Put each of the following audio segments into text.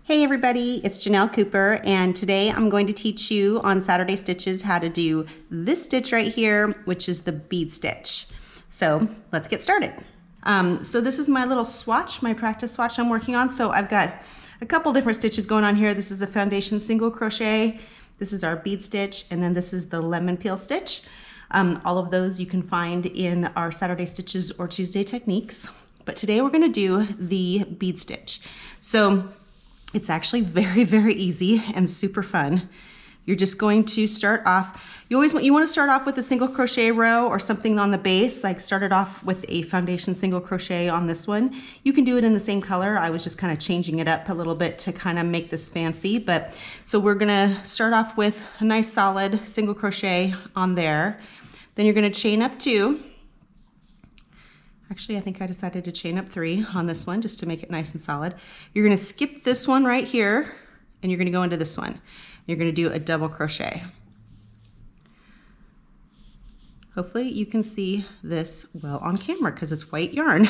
Hey everybody, it's Ginell Cooper, and today I'm going to teach you on Saturday Stitches how to do this stitch right here, which is the bead stitch. So let's get started. So this is my little swatch, my practice swatch I'm working on. So I've got a couple different stitches going on here. This is a foundation single crochet, this is our bead stitch, and then this is the lemon peel stitch. All of those you can find in our Saturday Stitches or Tuesday techniques. But today we're gonna do the bead stitch. So it's actually very, very easy and super fun. You're just going to start off, you want to start off with a single crochet row or something on the base, like start it off with a foundation single crochet on this one. You can do it in the same color. I was just kind of changing it up a little bit to kind of make this fancy, but so we're gonna start off with a nice solid single crochet on there. Then you're gonna chain up 2. Actually, I think I decided to chain up 3 on this one just to make it nice and solid. You're gonna skip this one right here and you're gonna go into this one. You're gonna do a double crochet. Hopefully you can see this well on camera because it's white yarn.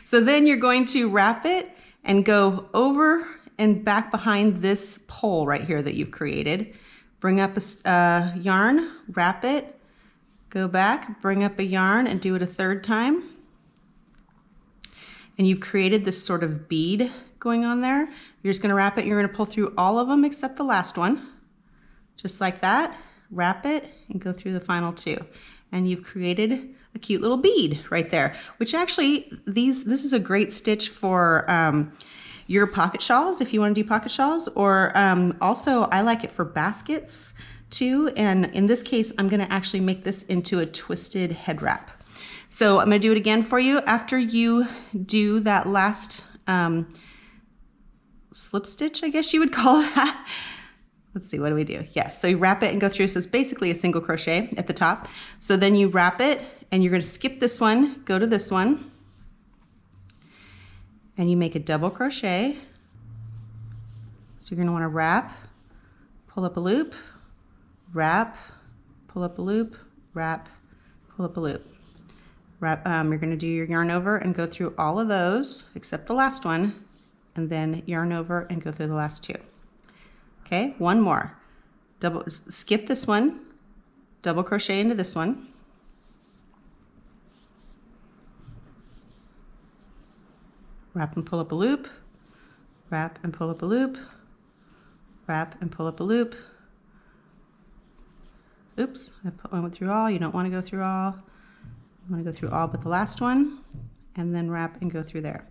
So then you're going to wrap it and go over and back behind this pole right here that you've created. Bring up a yarn, wrap it, go back, bring up a yarn and do it a 3rd time. And you've created this sort of bead going on there. You're just gonna wrap it, you're gonna pull through all of them except the last one. Just like that, wrap it and go through the final 2. And you've created a cute little bead right there, which actually, this is a great stitch for your pocket shawls, if you wanna do pocket shawls, or also I like it for baskets too. And in this case, I'm gonna actually make this into a twisted head wrap. So I'm gonna do it again for you. After you do that last slip stitch, I guess you would call that. Let's see, what do we do? Yes, so you wrap it and go through. So it's basically a single crochet at the top. So then you wrap it and you're gonna skip this one, go to this one, and you make a double crochet. So you're gonna wanna wrap, pull up a loop, wrap, pull up a loop, wrap, pull up a loop. You're going to do your yarn over and go through all of those except the last one, and then yarn over and go through the last 2. Okay, one more. Skip this one, double crochet into this one, wrap and pull up a loop, wrap and pull up a loop, wrap and pull up a loop. Oops, I went through all. You don't want to go through all. You want to go through all but the last one, and then wrap and go through there.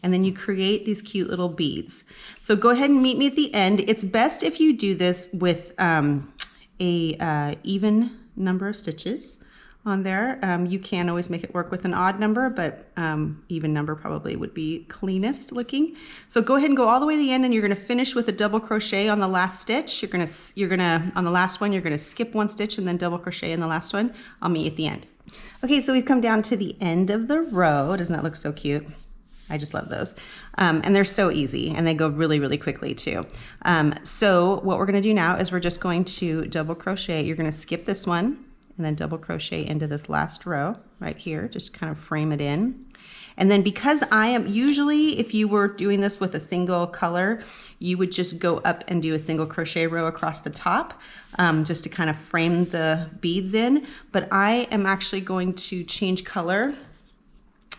And then you create these cute little beads. So go ahead and meet me at the end. It's best if you do this with a even number of stitches on there. You can always make it work with an odd number, but even number probably would be cleanest looking. So go ahead and go all the way to the end, and you're gonna finish with a double crochet on the last stitch. You're gonna on the last one, you're gonna skip 1 stitch and then double crochet in the last one. I'll meet you at the end. Okay, so we've come down to the end of the row. Doesn't that look so cute? I just love those. And they're so easy, and they go really, really quickly too. So what we're gonna do now is we're just going to double crochet. You're gonna skip this one and then double crochet into this last row right here, just kind of frame it in. And then because I am usually, if you were doing this with a single color, you would just go up and do a single crochet row across the top just to kind of frame the beads in. But I am actually going to change color,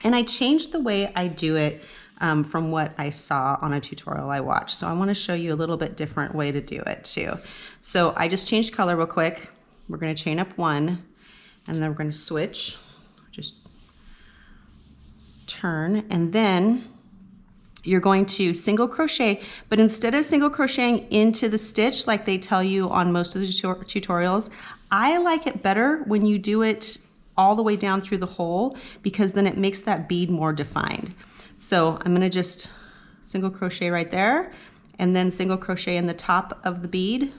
and I changed the way I do it from what I saw on a tutorial I watched. So I want to show you a little bit different way to do it too. So I just changed color real quick. We're going to chain up 1, and then we're going to switch, just turn, and then you're going to single crochet, but instead of single crocheting into the stitch like they tell you on most of the tutorials, I like it better when you do it all the way down through the hole, because then it makes that bead more defined. So I'm going to just single crochet right there, and then single crochet in the top of the bead,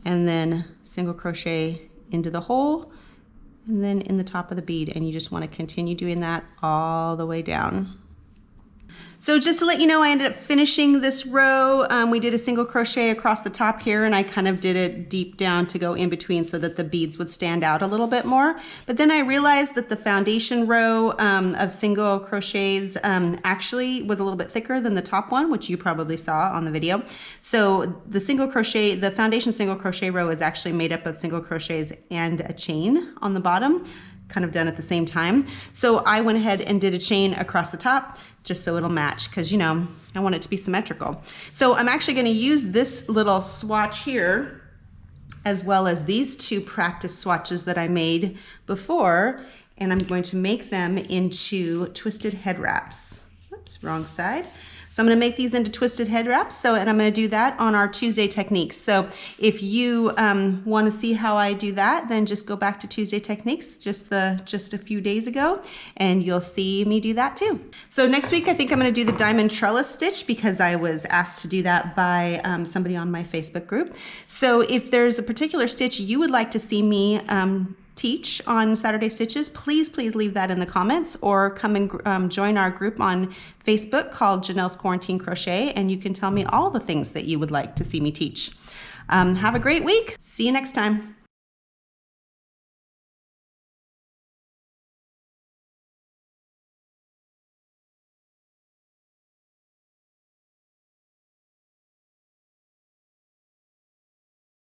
and then single crochet into the hole, and then in the top of the bead, and you just want to continue doing that all the way down. So just to let you know, I ended up finishing this row. We did a single crochet across the top here, and I kind of did it deep down to go in between so that the beads would stand out a little bit more. But then I realized that the foundation row of single crochets actually was a little bit thicker than the top one, which you probably saw on the video. So the foundation single crochet row is actually made up of single crochets and a chain on the bottom, kind of done at the same time. So I went ahead and did a chain across the top just so it'll match, because you know, I want it to be symmetrical. So I'm actually going to use this little swatch here as well as these two practice swatches that I made before, and I'm going to make them into twisted head wraps. Oops, wrong side. So I'm going to make these into twisted head wraps. And I'm going to do that on our Tuesday techniques. So if you want to see how I do that, then just go back to Tuesday techniques just a few days ago, and you'll see me do that too. So next week, I think I'm going to do the diamond trellis stitch because I was asked to do that by somebody on my Facebook group. So if there's a particular stitch you would like to see me teach on Saturday Stitches, please leave that in the comments, or come and join our group on Facebook called Ginell's Quarantine Crochet, and you can tell me all the things that you would like to see me teach. Have a great week. See you next time.